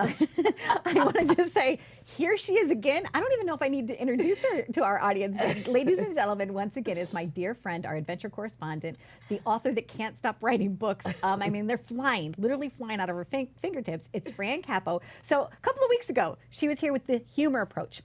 I want to just say, here she is again. I don't even know if I need to introduce her to our audience, but ladies and gentlemen, once again, is my dear friend, our adventure correspondent, the author that can't stop writing books. I mean, they're flying, literally flying out of her fingertips. It's Fran Capo. So a couple of weeks ago, she was here with the humor approach.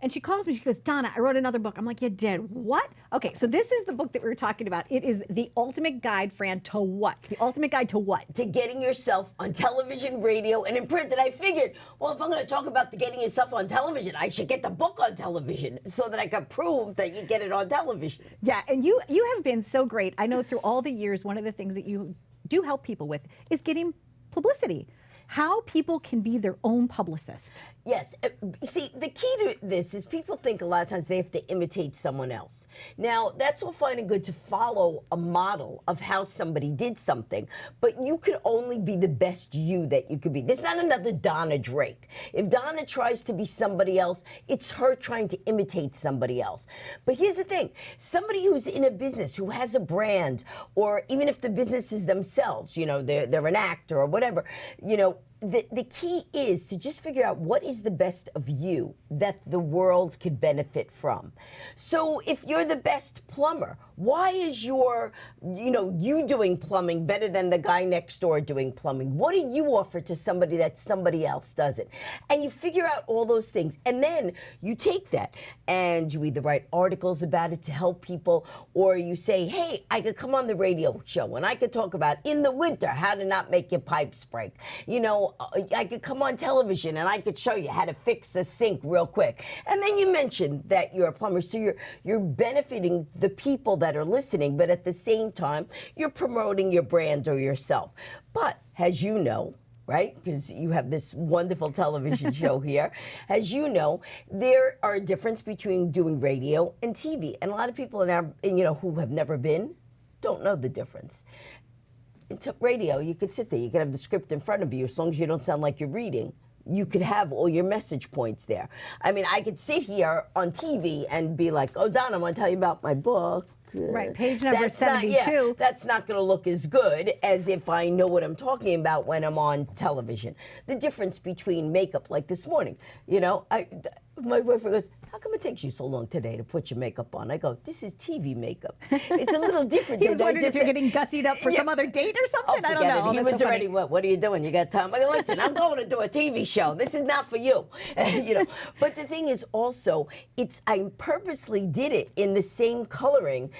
And she calls me, she goes, Donna, I wrote another book. I'm like, you did what? Okay, so this is the book that we were talking about. It is the ultimate guide, Fran, to what? The ultimate guide to what? To getting yourself on television, radio, and in print. And I figured, well, if I'm going to talk about getting yourself on television, I should get the book on television so that I can prove that you get it on television. Yeah, and you have been so great. I know through all the years, one of the things that you do help people with is getting publicity. How people can be their own publicist. Yes. See, the key to this is people think a lot of times they have to imitate someone else. Now, that's all fine and good to follow a model of how somebody did something, but you could only be the best you that you could be. There's not another Donna Drake. If Donna tries to be somebody else, it's her trying to imitate somebody else. But here's the thing. Somebody who's in a business, who has a brand, or even if the business is themselves, you know, they're an actor or whatever, you know, the key is to just figure out what is the best of you that the world could benefit from. So if you're the best plumber, why is you doing plumbing better than the guy next door doing plumbing? What do you offer to somebody that somebody else doesn't? And you figure out all those things. And then you take that and you either write articles about it to help people, or you say, hey, I could come on the radio show and I could talk about in the winter how to not make your pipes break. You know, I could come on television and I could show you how to fix a sink real quick. And then you mentioned that you're a plumber, so you're benefiting the people that are listening, but at the same time, you're promoting your brand or yourself. But as you know, right, because you have this wonderful television show here, as you know, there are a difference between doing radio and TV. And a lot of people who have never been don't know the difference. In radio, you could sit there, you could have the script in front of you, as long as you don't sound like you're reading. You could have all your message points there. I mean, I could sit here on TV and be like, oh, Donna, I want to tell you about my book. Right, page number 72. That's not going to look as good as if I know what I'm talking about when I'm on television. The difference between makeup, like this morning, you know, my boyfriend goes, how come it takes you so long today to put your makeup on? I go, this is TV makeup. It's a little different. He was wondering if you're getting gussied up for some other date or something. I don't know. He was already, what are you doing? You got time? I go, listen, I'm going to do a TV show. This is not for you. You know. But the thing is also, I purposely did it in the same coloring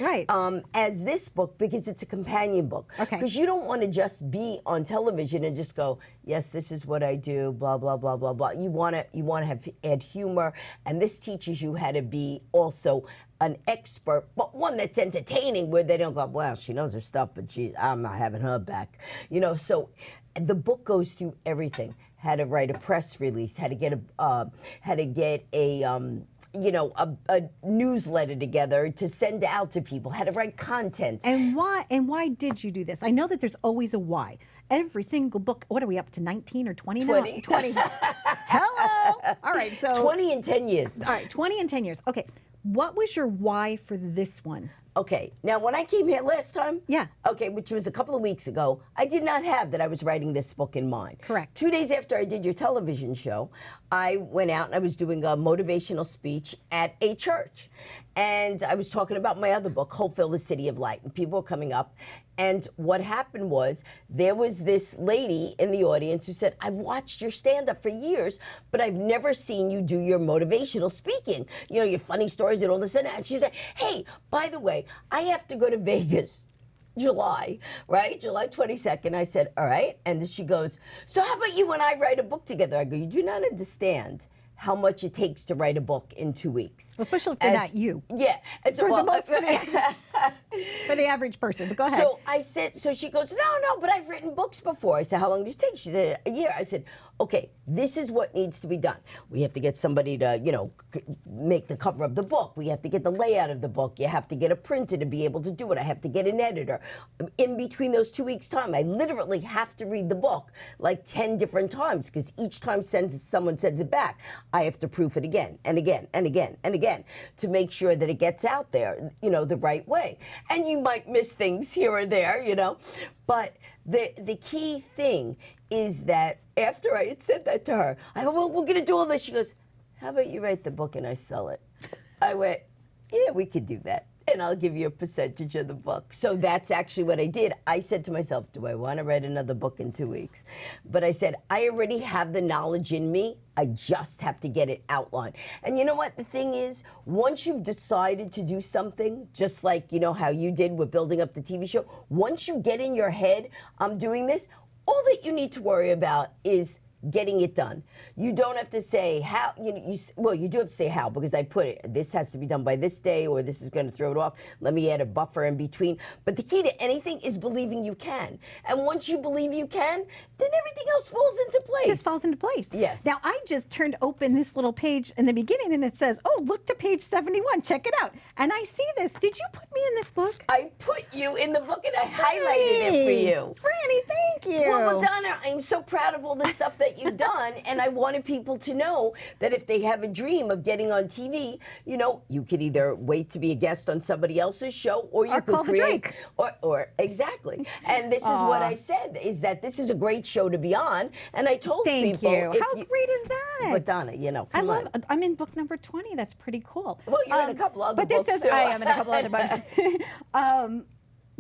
as this book because it's a companion book. Okay. Because you don't want to just be on television and just go, yes, this is what I do, blah, blah, blah, blah, blah. You want to add humor. And this teaches you how to be also an expert, but one that's entertaining, where they don't go, well, she knows her stuff, but I'm not having her back. You know, so the book goes through everything: how to write a press release, how to get a newsletter together to send out to people, how to write content. And why did you do this? I know that there's always a why. Every single book, what are we up to, 19 or 20 now? 20. 20. Hello. All right, so 20 in 10 years. All right, 20 and 10 years. Okay. What was your why for this one? Okay, now when I came here last time, which was a couple of weeks ago, I did not have that I was writing this book in mind. Correct. 2 days after I did your television show, I went out and I was doing a motivational speech at a church. And I was talking about my other book, Hopeville, the City of Light. And people were coming up. And what happened was, there was this lady in the audience who said, I've watched your stand-up for years, but I've never seen you do your motivational speaking. You know, your funny stories and all this and that. And she said, hey, by the way, I have to go to Vegas. July 22nd. I said, all right. And she goes, so how about you and I write a book together? I go, you do not understand how much it takes to write a book in 2 weeks. Well, especially if they're not you. Yeah. For the average person, but go ahead. So I said, so she goes, no, but I've written books before. I said, how long does it take? She said, a year. I said, okay, this is what needs to be done. We have to get somebody to, make the cover of the book. We have to get the layout of the book. You have to get a printer to be able to do it. I have to get an editor. In between those 2 weeks' time, I literally have to read the book like 10 different times, because each time someone sends it back, I have to proof it again and again and again and again to make sure that it gets out there, the right way. And you might miss things here or there, but The key thing is that after I had said that to her, I go, well, we're going to do all this. She goes, how about you write the book and I sell it? I went, yeah, we could do that. And I'll give you a percentage of the book. So that's actually what I did. I said to myself, do I want to write another book in 2 weeks? But I said, I already have the knowledge in me. I just have to get it outlined. And you know what? The thing is, once you've decided to do something, just like, you know, how you did with building up the TV show, once you get in your head, I'm doing this, all that you need to worry about is getting it done. You don't have to say how, well, you do have to say how, because I put it, this has to be done by this day, or this is going to throw it off. Let me add a buffer in between. But the key to anything is believing you can. And once you believe you can, then everything else falls into place. Just falls into place. Yes. Now, I just turned open this little page in the beginning, and it says, oh, look to page 71. Check it out. And I see this. Did you put me in this book? I put you in the book, and I highlighted it for you. Franny, thank you. Well, Donna, I'm so proud of all the stuff that you've done, and I wanted people to know that if they have a dream of getting on TV, you know, you could either wait to be a guest on somebody else's show, or you could call create, Drake. or exactly. And this is what I said, is that this is a great show to be on, and I told Thank people. you. How great is that? But Donna, you know, I come love. on. I'm in book number 20. That's pretty cool. Well, you're in a couple other but this books is, too. I am in a couple other books.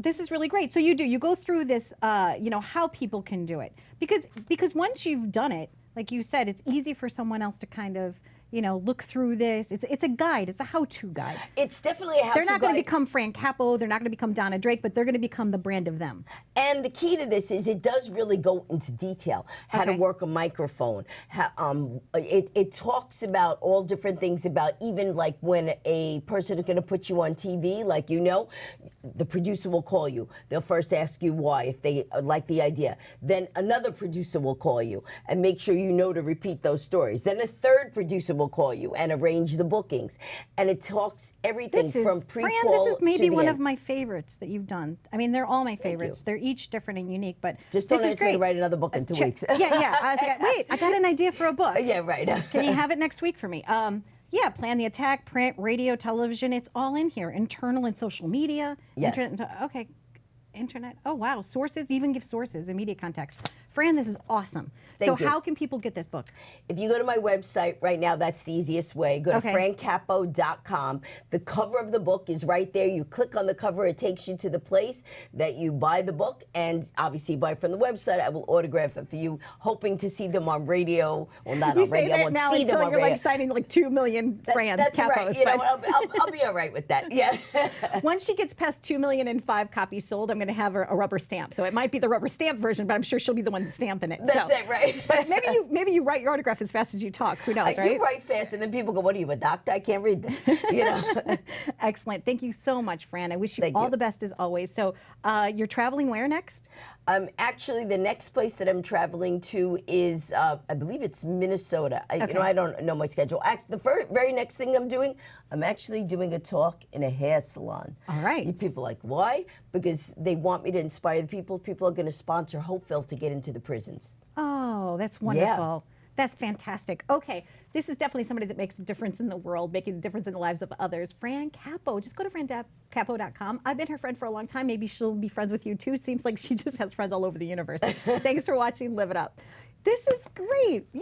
This is really great. So you go through this, you know, how people can do it, because once you've done it, like you said, it's easy for someone else to kind of, you know, look through this. It's a guide. It's a how-to guide. It's definitely a how-to They're not going to guide. become Fran Capo. They're not going to become Donna Drake, but they're going to become the brand of them. And the key to this is it does really go into detail. How to Okay. work a microphone. It talks about all different things about even like when a person is going to put you on TV, like, you know, the producer will call you. They'll first ask you why, if they like the idea. Then another producer will call you and make sure you know to repeat those stories. Then a third producer will call you and arrange the bookings. And it talks everything from pre-call Fran, this is maybe to the one end. of my favorites that you've done. I mean, they're all my favorites. you. They're each different and unique, but Just this don't is ask me to great. write another book in 2 weeks. Yeah. I was like, wait, I got an idea for a book. Yeah, right. Can you have it next week for me? Yeah, plan the attack, print, radio, television. It's all in here. Internal and social media. Yes. Okay. Internet. Oh, wow. Sources, even give sources, immediate context. Fran, this is awesome. Thank so you. how can people get this book? If you go to my website right now, that's the easiest way. Go to Okay. francapo.com. The cover of the book is right there. You click on the cover, it takes you to the place that you buy the book, and obviously buy from the website. I will autograph it for you, hoping to see them on radio. Well, not You on say radio. I that won't now see them until on you're radio. like signing like 2 million Frans, That's Capos. right. You know, but- I'll be all right with that. Yeah. Once she gets past 2,000,005 copies sold, I'm going to have her a rubber stamp. So it might be the rubber stamp version, but I'm sure she'll be the one stamping it. That's so. it, right? But maybe you write your autograph as fast as you talk. Who knows, I right? do write fast, and then people go, "What are you, a doctor? I can't read this." You know. Excellent. Thank you so much, Fran. I wish you Thank all you. the best as always. So you're traveling where next? Actually, the next place that I'm traveling to is, I believe it's Minnesota. You Okay. know, I don't know my schedule. The very next thing I'm doing, I'm actually doing a talk in a hair salon. All right. You people are like, why? Because they want me to inspire the people. People are going to sponsor Hopeville to get into the prisons. Oh, that's wonderful. That's fantastic. Okay, this is definitely somebody that makes a difference in the world, making a difference in the lives of others. Fran Capo. Just go to francapo.com. I've been her friend for a long time. Maybe she'll be friends with you too. Seems like she just has friends all over the universe. Thanks for watching Live It Up. This is great. Yay!